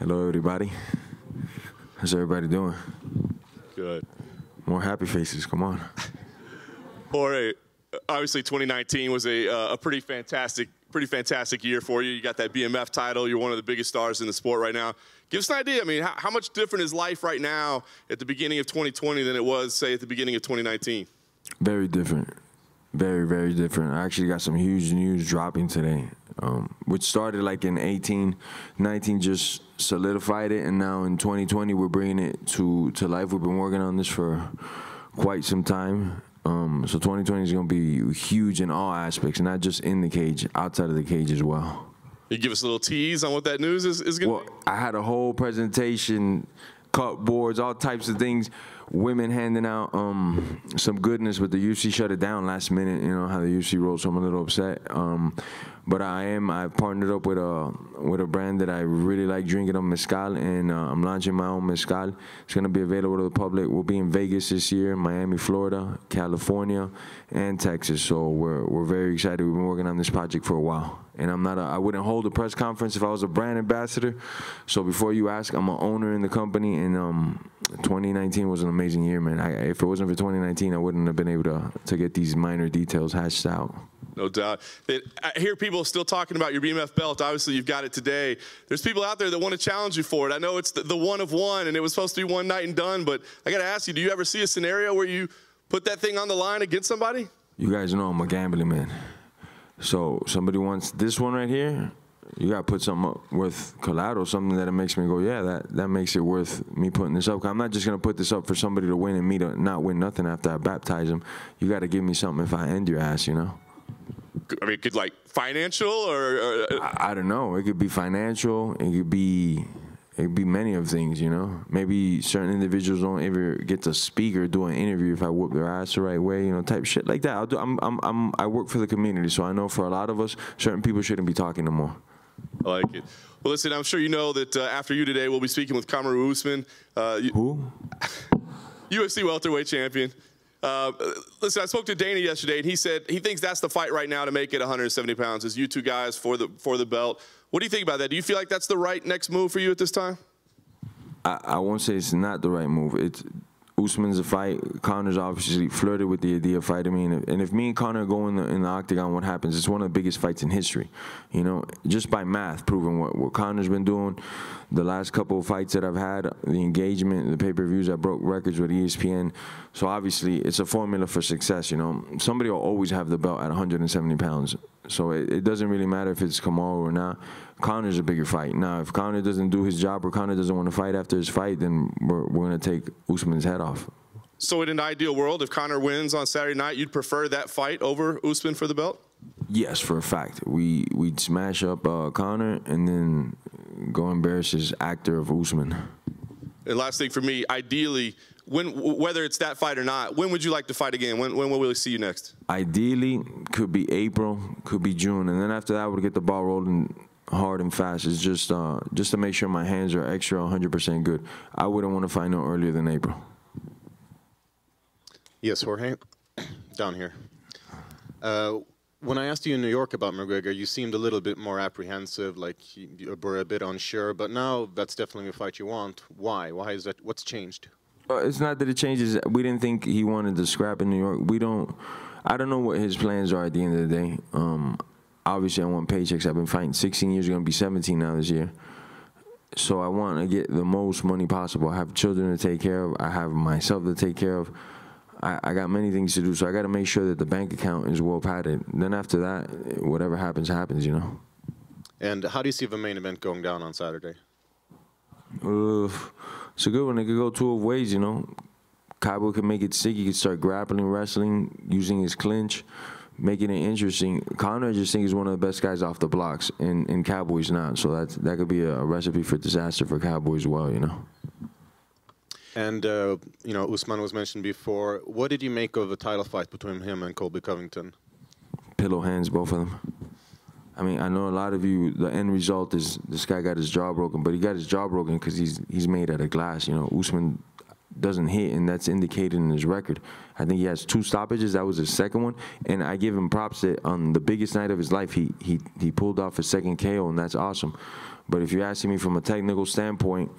Hello, everybody. How's everybody doing? Good. More happy faces, come on. Jorge, obviously 2019 was a pretty fantastic year for you. You got that BMF title. You're one of the biggest stars in the sport right now. Give us an idea. I mean, how much different is life right now at the beginning of 2020 than it was, say, at the beginning of 2019? Very different. Very, very different. I actually got some huge news dropping today, which started like in 18, 19, just solidified it, and now in 2020 we're bringing it to life. We've been working on this for quite some time. So 2020 is going to be huge in all aspects, not just in the cage, outside of the cage as well. You give us a little tease on what that news is going to be? I had a whole presentation, cut boards, all types of things. Women handing out some goodness, but the UFC shut it down last minute. You know how the UFC rolls, so I'm a little upset. But I partnered up with a brand that I really like drinking of mezcal, and I'm launching my own mezcal. It's gonna be available to the public. We'll be in Vegas this year, Miami, Florida, California, and Texas. So we're very excited. We've been working on this project for a while, and I wouldn't hold a press conference if I was a brand ambassador. So before you ask, I'm an owner in the company, and 2019 was an amazing year, man. If it wasn't for 2019, I wouldn't have been able to get these minor details hashed out. No doubt. I hear people still talking about your BMF belt. Obviously, you've got it today. There's people out there that want to challenge you for it. I know it's the one of one, and it was supposed to be one night and done, but I got to ask you, do you ever see a scenario where you put that thing on the line against somebody? You guys know I'm a gambling man. So somebody wants this one right here, you got to put something up with collateral, something that makes me go, yeah, that makes it worth me putting this up. I'm not just going to put this up for somebody to win and me to not win nothing after I baptize them. You got to give me something if I end your ass, you know? I mean, could like financial or I don't know. It could be financial. It could be many of things, you know. Maybe certain individuals don't ever get to speak or do an interview if I whoop their ass the right way, you know, type shit like that. I work for the community, so I know for a lot of us, certain people shouldn't be talking no more. I like it. Well, listen, I'm sure you know that after you today, we'll be speaking with Kamaru Usman. Who? UFC welterweight champion. Listen, I spoke to Dana yesterday, and he said he thinks that's the fight right now to make it 170 pounds, is you two guys for the belt. What do you think about that? Do you feel like that's the right next move for you at this time? I won't say it's not the right move. Usman's a fight. Conor's obviously flirted with the idea of fighting me, and if me and Conor go in the octagon, what happens? It's one of the biggest fights in history. You know, just by math, proving what Conor's been doing. The last couple of fights that I've had, the engagement, the pay-per-views, I broke records with ESPN. So obviously, it's a formula for success. You know, somebody will always have the belt at 170 pounds. So it doesn't really matter if it's Kamaru or not. Conor's a bigger fight. Now, if Conor doesn't do his job or Conor doesn't want to fight after his fight, then we're going to take Usman's head off. So in an ideal world, if Conor wins on Saturday night, you'd prefer that fight over Usman for the belt? Yes, for a fact. We'd smash up Conor and then go embarrass his actor of Usman. And last thing for me, ideally, whether it's that fight or not, when would you like to fight again? When will we see you next? Ideally, could be April, could be June, and then after that, we'll get the ball rolling hard and fast. It's just to make sure my hands are extra 100% good. I wouldn't want to fight no earlier than April. Yes, Jorge, down here. When I asked you in New York about McGregor, you seemed a little bit more apprehensive, like you were a bit unsure, but now that's definitely a fight you want. Why? Why is that? What's changed? It's not that it changes. We didn't think he wanted to scrap in New York. I don't know what his plans are at the end of the day. Obviously, I want paychecks. I've been fighting 16 years. Going to be 17 now this year. So I want to get the most money possible. I have children to take care of. I have myself to take care of. I got many things to do, so I got to make sure that the bank account is well padded. Then after that, whatever happens, happens, you know. And how do you see the main event going down on Saturday? It's a good one. It could go two ways, you know. Cabo can make it sick. He could start grappling, wrestling, using his clinch, making it interesting. Conor, I just think, is one of the best guys off the blocks, and Cowboy's not. So that could be a recipe for disaster for Cowboy as well, you know. And, you know, Usman was mentioned before. What did you make of the title fight between him and Colby Covington? Pillow hands, both of them. I mean, I know a lot of you, the end result is this guy got his jaw broken, but he got his jaw broken because he's made out of glass. You know, Usman doesn't hit, and that's indicated in his record. I think he has 2 stoppages. That was his second one, and I give him props that on the biggest night of his life, he pulled off a second KO, and that's awesome. But if you're asking me from a technical standpoint,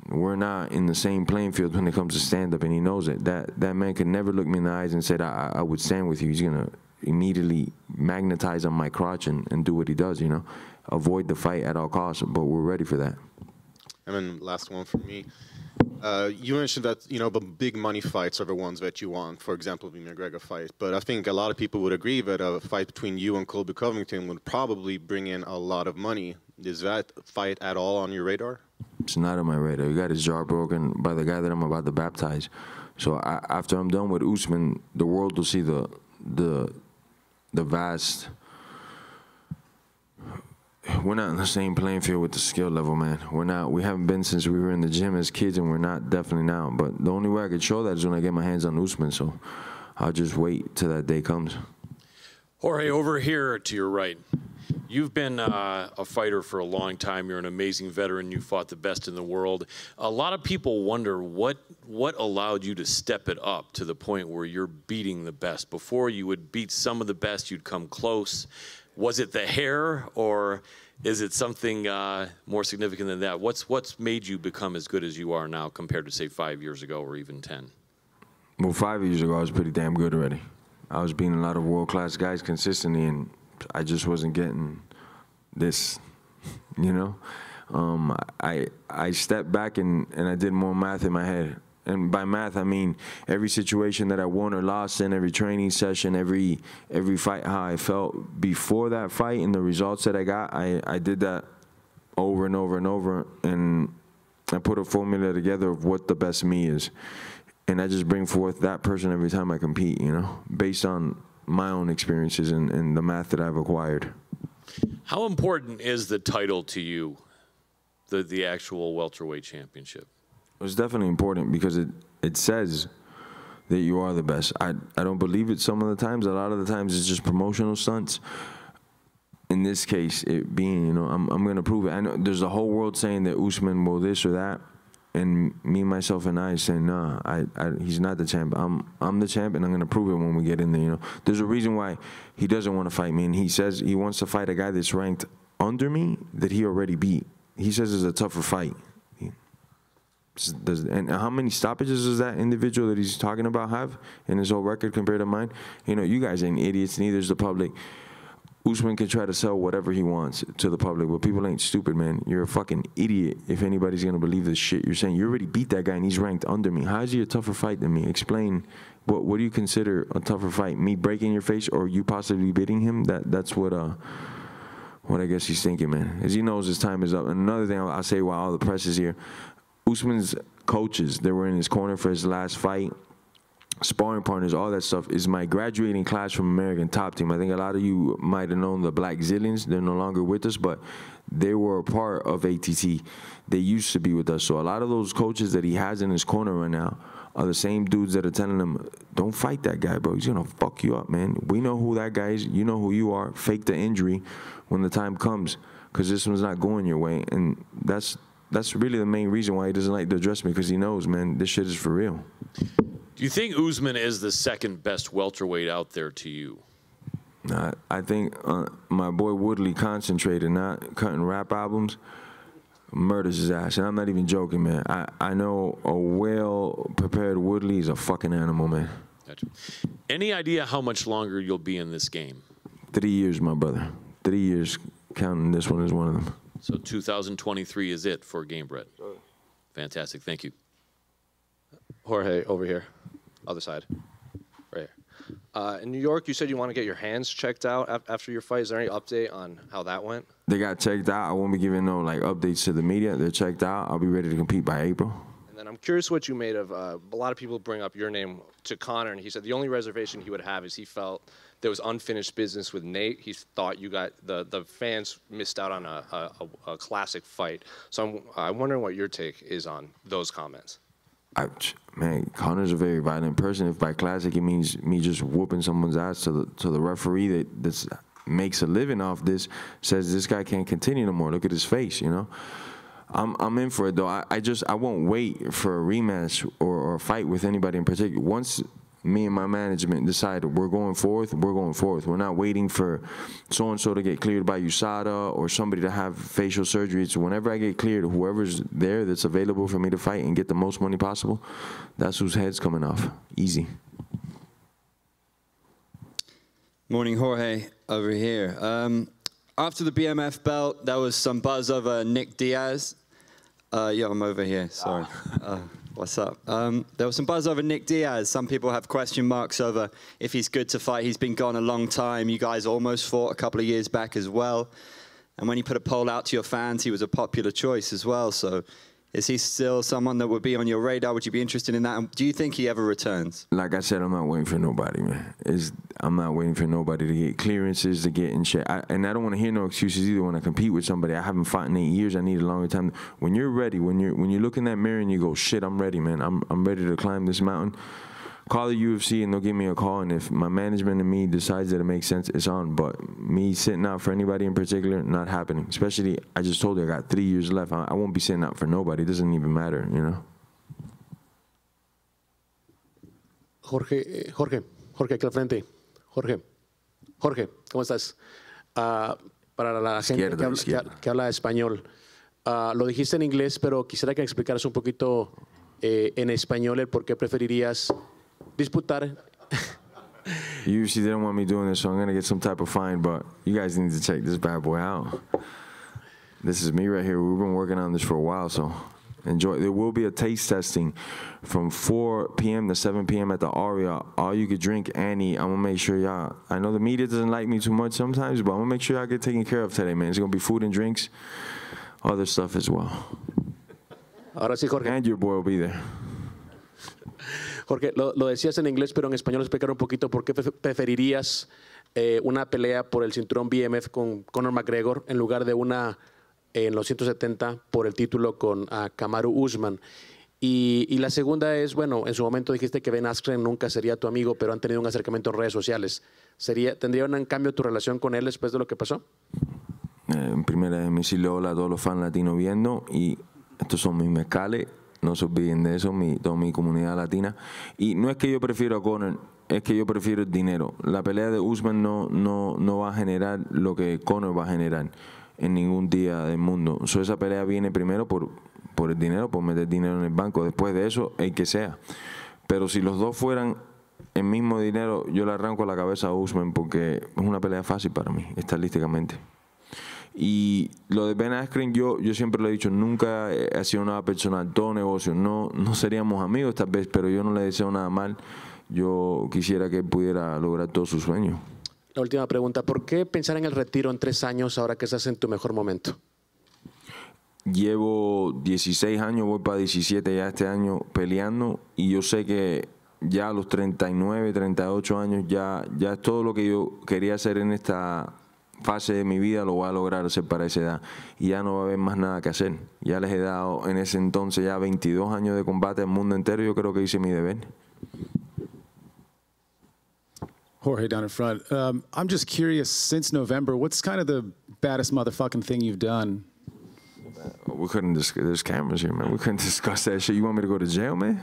we're not in the same playing field when it comes to stand-up, and he knows it. That man could never look me in the eyes and say I would stand with you. He's going to immediately magnetize on my crotch and do what he does, you know, avoid the fight at all costs, but we're ready for that. And then last one from me. You mentioned that, you know, the big money fights are the ones that you want, for example, the McGregor fight. But I think a lot of people would agree that a fight between you and Colby Covington would probably bring in a lot of money. Is that fight at all on your radar? It's not on my radar. He got his jaw broken by the guy that I'm about to baptize. So after I'm done with Usman, the world will see the vast. We're not in the same playing field with the skill level, man. We're not. We haven't been since we were in the gym as kids, and we're not definitely now. But the only way I could show that is when I get my hands on Usman. So I'll just wait till that day comes. Jorge, over here to your right. You've been a fighter for a long time. You're an amazing veteran. You fought the best in the world. A lot of people wonder what allowed you to step it up to the point where you're beating the best. Before, you would beat some of the best. You'd come close. Was it the hair, or is it something more significant than that? What's made you become as good as you are now compared to, say, 5 years ago or even 10? Well, 5 years ago, I was pretty damn good already. I was beating a lot of world-class guys consistently, and I just wasn't getting this, you know? I stepped back and I did more math in my head. And by math, I mean every situation that I won or lost in, every training session, every fight, how I felt before that fight and the results that I got, I did that over and over and over, and I put a formula together of what the best me is. And I just bring forth that person every time I compete, you know, based on my own experiences and the math that I've acquired. How important is the title to you, the actual welterweight championship? It's definitely important because it says that you are the best. I don't believe it some of the times. A lot of the times it's just promotional stunts. In this case, it being, you know, I'm going to prove it. I know there's a whole world saying that Usman will this or that, and me, myself, and I saying, nah, he's not the champ. I'm the champ, and I'm going to prove it when we get in there, you know. There's a reason why he doesn't want to fight me, and he says he wants to fight a guy that's ranked under me that he already beat. He says it's a tougher fight. And how many stoppages does that individual that he's talking about have in his whole record compared to mine? You know, you guys ain't idiots, neither is the public. Usman can try to sell whatever he wants to the public, but people ain't stupid, man. You're a fucking idiot if anybody's going to believe this shit you're saying. You already beat that guy and he's ranked under me. How is he a tougher fight than me? Explain, what do you consider a tougher fight? Me breaking your face or you possibly beating him? That's what I guess he's thinking, man. As he knows his time is up. And another thing I'll say while all the press is here, Usman's coaches, they were in his corner for his last fight, sparring partners, all that stuff, is my graduating class from American Top Team. I think a lot of you might have known the Black Zillions. They're no longer with us, but they were a part of ATT. They used to be with us. So a lot of those coaches that he has in his corner right now are the same dudes that are telling him, don't fight that guy, bro. He's going to fuck you up, man. We know who that guy is. You know who you are. Fake the injury when the time comes, because this one's not going your way. And that's really the main reason why he doesn't like to address me, because he knows, man, this shit is for real. Do you think Usman is the second best welterweight out there to you? I think my boy Woodley, concentrated, not cutting rap albums, murders his ass. And I'm not even joking, man. I know a well-prepared Woodley is a fucking animal, man. Gotcha. Any idea how much longer you'll be in this game? 3 years, my brother. 3 years, counting this one as one of them. So 2023 is it for Gamebred. Fantastic. Thank you. Jorge, over here. Other side. Right here. In New York, you said you want to get your hands checked out after your fight. Is there any update on how that went? They got checked out. I won't be giving no updates to the media. They're checked out. I'll be ready to compete by April. And then I'm curious what you made of, a lot of people bring up your name to Conor, and he said the only reservation he would have is he felt there was unfinished business with Nate. He thought you got, the fans missed out on a classic fight. So I'm wondering what your take is on those comments. Man, Conor's a very violent person. If by classic it means me just whooping someone's ass to the referee that makes a living off this, says this guy can't continue no more. Look at his face, you know. I'm in for it though. I won't wait for a rematch or a fight with anybody in particular. Once me and my management decided we're going forth, we're going forth. We're not waiting for so-and-so to get cleared by USADA or somebody to have facial surgery. So whenever I get cleared, whoever's there that's available for me to fight and get the most money possible, that's whose head's coming off. Easy. Morning, Jorge, over here. After the BMF belt, there was some buzz over Nick Diaz. Yeah, I'm over here, sorry. What's up? There was some buzz over Nick Diaz. Some people have question marks over if he's good to fight. He's been gone a long time. You guys almost fought a couple of years back as well. And when you put a poll out to your fans, he was a popular choice as well. So is he still someone that would be on your radar? Would you be interested in that? And do you think he ever returns? Like I said, I'm not waiting for nobody, man. I'm not waiting for nobody to get clearances, to get in shape. And I don't want to hear no excuses either when I compete with somebody. I haven't fought in 8 years. I need a longer time. When you're ready, when you look in that mirror and you go, shit, I'm ready, man. I'm ready to climb this mountain. Call the UFC and they'll give me a call. And if my management and me decides that it makes sense, it's on. But me sitting out for anybody in particular, not happening. Especially, I just told you I got 3 years left. I won't be sitting out for nobody. It doesn't even matter, you know. Jorge, aquí al frente. Jorge, ¿cómo estás? Para la gente que habla español, lo dijiste en inglés, pero quisiera que explicaras un poquito en español el por qué preferirías disputar. UFC didn't want me doing this, so I'm going to get some type of fine, but you guys need to check this bad boy out. This is me right here. We've been working on this for a while, so enjoy. There will be a taste testing from 4 p.m. to 7 p.m. at the Aria. All you could drink and eat. I'm going to make sure y'all, I know the media doesn't like me too much sometimes, but I'm going to make sure y'all get taken care of today, man. It's going to be food and drinks, other stuff as well. Ahora sí, Jorge. And your boy will be there. Jorge, lo decías en inglés, pero en español explicar un poquito por qué preferirías una pelea por el cinturón BMF con Conor McGregor en lugar de una en los 170 por el título con Kamaru Usman. Y la segunda es, bueno, en su momento dijiste que Ben Askren nunca sería tu amigo, pero han tenido un acercamiento en redes sociales. ¿Tendría un cambio tu relación con él después de lo que pasó? En primera vez, decirle hola a todos los fans latinos viendo, y estos son mis mezcales, no se olviden de eso, toda mi comunidad latina. Y no es que yo prefiero a Conor, es que yo prefiero el dinero. La pelea de Usman no va a generar lo que Conor va a generar en ningún día del mundo. Esa pelea viene primero por el dinero, por meter dinero en el banco. Después de eso, el que sea. Pero si los dos fueran el mismo dinero, yo le arranco la cabeza a Usman porque es una pelea fácil para mí, estadísticamente. Y lo de Ben Askren, yo siempre lo he dicho, nunca he sido nada personal, todo negocio. No seríamos amigos tal vez, pero yo no le deseo nada mal. Yo quisiera que él pudiera lograr todos sus sueños. La última pregunta, ¿por qué pensar en el retiro en 3 años ahora que estás en tu mejor momento? Llevo 16 años, voy para 17 ya este año peleando, y yo sé que ya a los 39, 38 años ya es todo lo que yo quería hacer en esta fase de mi vida, lo voy a lograr hacer para esa edad, y ya no va a haber más nada que hacer. Ya les he dado en ese entonces ya 22 años de combate al mundo entero. Yo creo que hice mi deber. Jorge down in front. I'm just curious, since November, what's kind of the baddest motherfucking thing you've done? We couldn't discuss, there's cameras here, man. We couldn't discuss that shit. You want me to go to jail, man?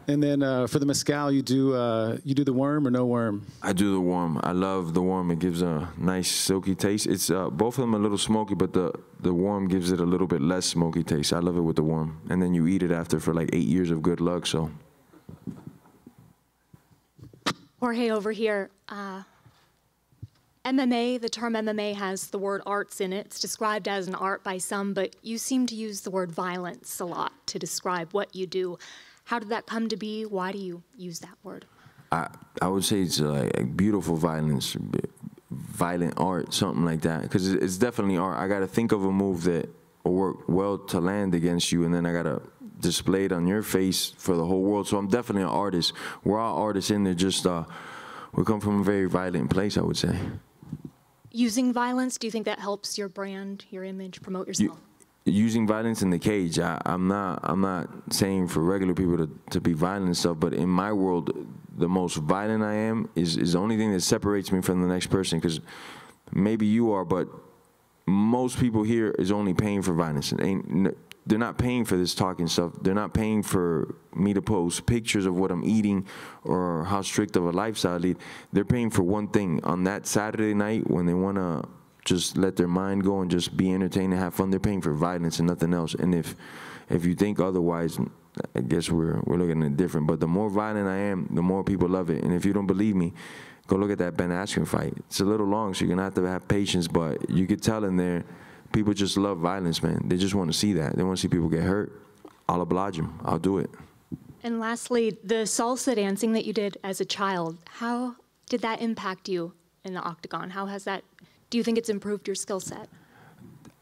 And then for the mezcal, you do the worm or no worm? I do the worm. I love the worm. It gives a nice silky taste. It's both of them a little smoky, but the worm gives it a little bit less smoky taste. I love it with the worm. And then you eat it after for like 8 years of good luck, so. Jorge, over here, MMA, the term MMA has the word arts in it. It's described as an art by some, but you seem to use the word violence a lot to describe what you do. How did that come to be? Why do you use that word? I would say it's like beautiful violence, violent art, something like that. Because it's definitely art. I got to think of a move that will work well to land against you, and then I got to display it on your face for the whole world. So I'm definitely an artist. We're all artists in there. Just we come from a very violent place, I would say. Using violence, do you think that helps your brand, your image, promote yourself? Using violence in the cage, I'm not saying for regular people to be violent and stuff, but in my world, the most violent I am is the only thing that separates me from the next person. Because maybe you are, but most people here is only paying for violence. they're not paying for this talking stuff. They're not paying for me to post pictures of what I'm eating or how strict of a lifestyle I lead. They're paying for one thing. On that Saturday night when they want to just let their mind go and just be entertained and have fun, they're paying for violence and nothing else. And if you think otherwise, I guess we're looking at it different. But the more violent I am, the more people love it. And if you don't believe me, go look at that Ben Askren fight. It's a little long, so you're going to have patience, but you could tell in there, people just love violence, man. They just want to see that. They want to see people get hurt. I'll oblige them. I'll do it. And lastly, the salsa dancing that you did as a child, how did that impact you in the octagon? How has that, do you think it's improved your skill set?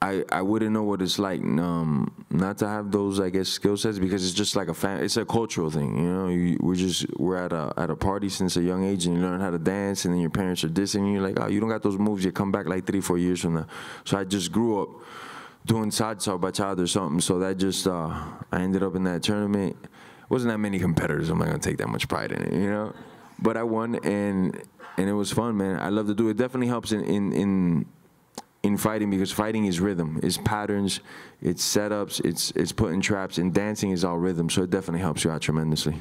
I wouldn't know what it's like not to have those, I guess, skill sets, because it's just like it's a cultural thing, you know. We're at a party since a young age, and you learn how to dance, and then your parents are dissing you, like, oh, you don't got those moves. You come back like 3-4 years from now. So I just grew up doing salsa or bachata or something. So that just I ended up in that tournament. Wasn't that many competitors. I'm not gonna take that much pride in it, you know. But I won, and it was fun, man. I love to do it. It definitely helps in fighting, because fighting is rhythm, it's patterns, it's setups, it's putting traps, and dancing is all rhythm, so it definitely helps you out tremendously.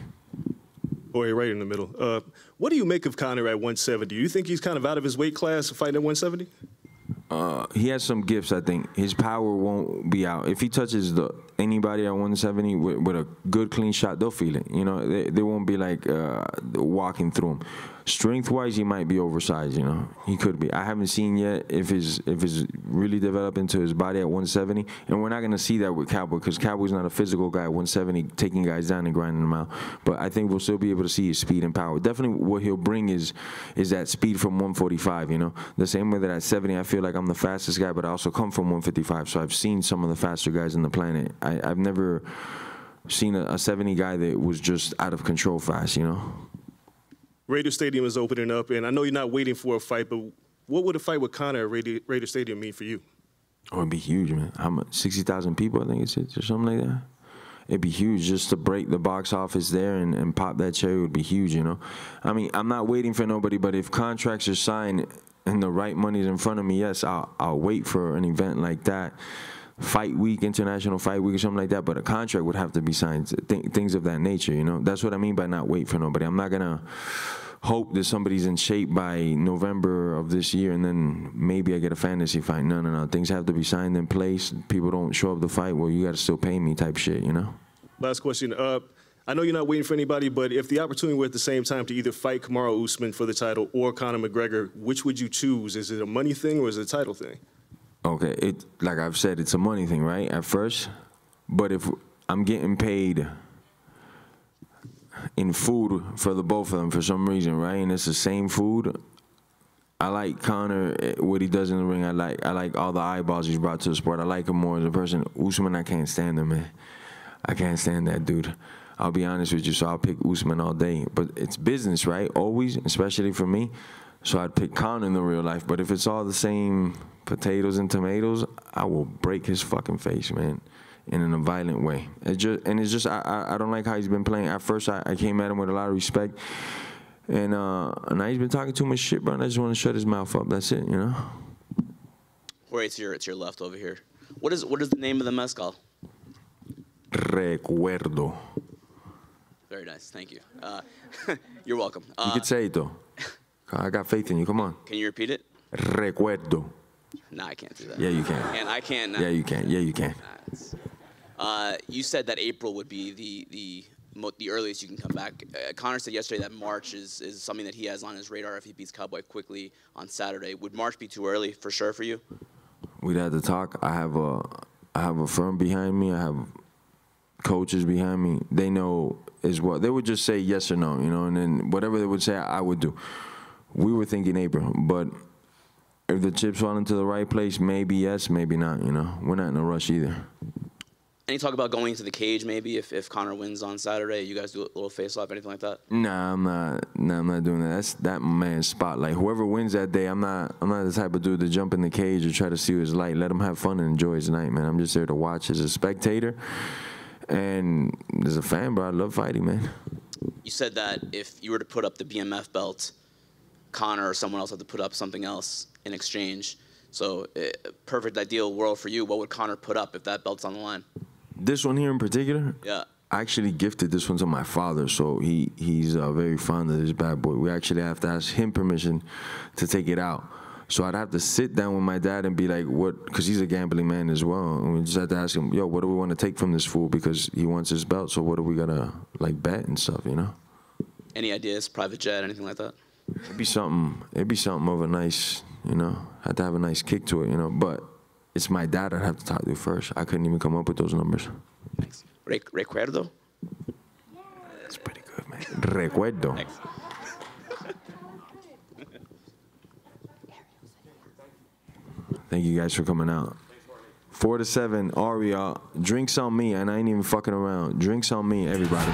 Boy, right in the middle. What do you make of Conor at 170? Do you think he's kind of out of his weight class fighting at 170? He has some gifts, I think. His power won't be out. If he touches anybody at 170 with a good, clean shot, they'll feel it. You know, they won't be like walking through him. Strength-wise, he might be oversized, you know. He could be. I haven't seen yet if it's really developed into his body at 170. And we're not going to see that with Cowboy, because Cowboy's not a physical guy at 170 taking guys down and grinding them out. But I think we'll still be able to see his speed and power. Definitely what he'll bring is that speed from 145, you know. The same way that at 70 I feel like I'm the fastest guy, but I also come from 155. So I've seen some of the faster guys on the planet. I've never seen a 70 guy that was just out of control fast, you know. Raider Stadium is opening up, and I know you're not waiting for a fight, but what would a fight with Conor at Raider Stadium mean for you? Oh, it'd be huge, man. How much? 60,000 people, I think it's or something like that. It'd be huge just to break the box office there and pop that cherry would be huge, you know. I mean, I'm not waiting for nobody, but if contracts are signed and the right money's in front of me, yes, I'll wait for an event like that. Fight week, international fight week or something like that, but a contract would have to be signed, things of that nature, you know. That's what I mean by not wait for nobody. I'm not gonna hope that somebody's in shape by November of this year and then maybe I get a fantasy fight. No. Things have to be signed in place. People don't show up to fight, well, you gotta still pay me type shit, you know. Last question. I know you're not waiting for anybody, but if the opportunity were at the same time to either fight Kamaru Usman for the title or Conor McGregor, which would you choose? Is it a money thing or is it a title thing? Okay, like I've said, it's a money thing, right, at first. But if I'm getting paid in food for the both of them for some reason, right, and it's the same food, I like Conor, what he does in the ring. I like all the eyeballs he's brought to the sport. I like him more as a person. Usman, I can't stand him, man. I can't stand that dude. I'll be honest with you, so I'll pick Usman all day. But it's business, right, always, especially for me. So I'd pick Conor in the real life. But if it's all the same potatoes and tomatoes, I will break his fucking face, man, in a violent way. I don't like how he's been playing. At first, I came at him with a lot of respect. And now he's been talking too much shit, bro, and I just want to shut his mouth up. That's it, you know? Jorge, it's your left over here. What is the name of the mezcal? Recuerdo. Very nice, thank you. You're welcome. You could say it, though. I got faith in you. Come on. Can you repeat it? Recuerdo. No, I can't do that. Yeah, you can. And I can't. Yeah, you can. Yeah, you can. You said that April would be the earliest you can come back. Conor said yesterday that March is something that he has on his radar if he beats Cowboy quickly on Saturday. Would March be too early for sure for you? We'd have to talk. I have a firm behind me. I have coaches behind me. They know as well. They would just say yes or no, you know, and then whatever they would say, I would do. We were thinking April, but if the chips fall into the right place, maybe yes, maybe not, you know. We're not in a rush either. Any talk about going into the cage maybe if Conor wins on Saturday? You guys do a little face-off, anything like that? Nah, I'm not doing that. That's that man's spotlight. Whoever wins that day, I'm not the type of dude to jump in the cage or try to steal his light. Let him have fun and enjoy his night, man. I'm just there to watch as a spectator. And as a fan, bro, I love fighting, man. You said that if you were to put up the BMF belt, Conor or someone else had to put up something else in exchange. So, perfect ideal world for you. What would Conor put up if that belt's on the line? This one here in particular? Yeah. I actually gifted this one to my father, so he's very fond of this bad boy. We actually have to ask him permission to take it out. So I'd have to sit down with my dad and be like, what, because he's a gambling man as well. And we just have to ask him, yo, what do we want to take from this fool? Because he wants his belt, so what are we going to, like, bet and stuff, you know? Any ideas, private jet, anything like that? It'd be something of a nice, you know, had to have a nice kick to it, you know. But it's my dad I'd have to talk to first. I couldn't even come up with those numbers. Thanks. Recuerdo? That's pretty good, man. Recuerdo. Thanks. Thank you guys for coming out. 4 to 7, Aria, drinks on me, and I ain't even fucking around. Drinks on me, everybody.